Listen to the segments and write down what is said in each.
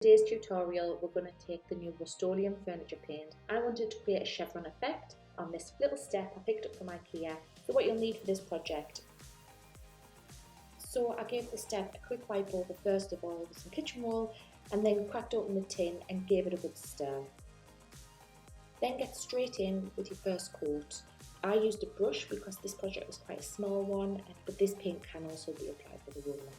Today's tutorial, we're going to take the new Rust-Oleum Furniture Paint. I wanted to create a chevron effect on this little step I picked up from IKEA. So what you'll need for this project. So I gave the step a quick wipe over first of all with some kitchen roll, and then cracked open the tin and gave it a good stir. Then get straight in with your first coat. I used a brush because this project was quite a small one, but this paint can also be applied with a roller.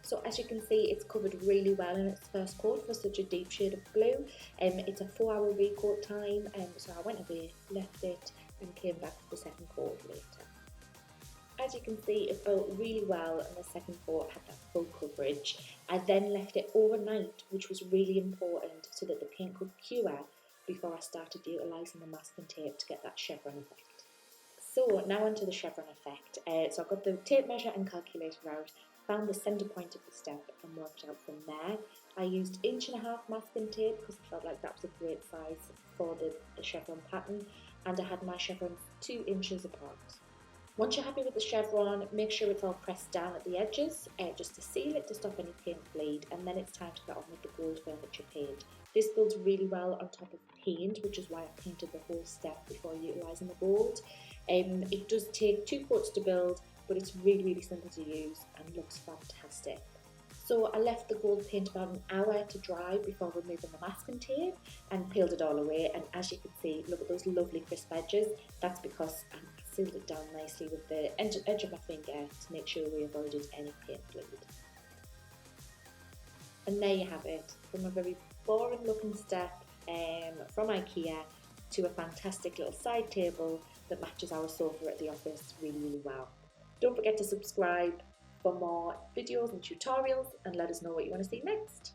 So as you can see, it's covered really well in its first coat for such a deep shade of blue. It's a 4-hour recoat time, so I went away, left it and came back for the second coat later. As you can see, it built really well and the second coat had that full coverage. I then left it overnight, which was really important so that the paint could cure before I started utilising the masking tape to get that chevron effect. So now onto the chevron effect. So I got the tape measure and calculator out, found the centre point of the step and worked out from there. I used 1.5 inch masking tape because I felt like that was a great size for the chevron pattern, and I had my chevrons 2 inches apart. Once you're happy with the chevron, make sure it's all pressed down at the edges just to seal it to stop any paint bleed, and then it's time to get on with the gold furniture paint. This builds really well on top of paint, which is why I painted the whole step before utilising the gold. It does take 2 coats to build, but it's really simple to use and looks fantastic. So I left the gold paint about an hour to dry before removing the masking tape and peeled it all away, and as you can see, look at those lovely crisp edges. That's because I sealed it down nicely with the edge of my finger to make sure we avoided any paint bleed. And there you have it, from a very boring looking step from IKEA to a fantastic little side table that matches our sofa at the office really well. Don't forget to subscribe for more videos and tutorials, and let us know what you want to see next.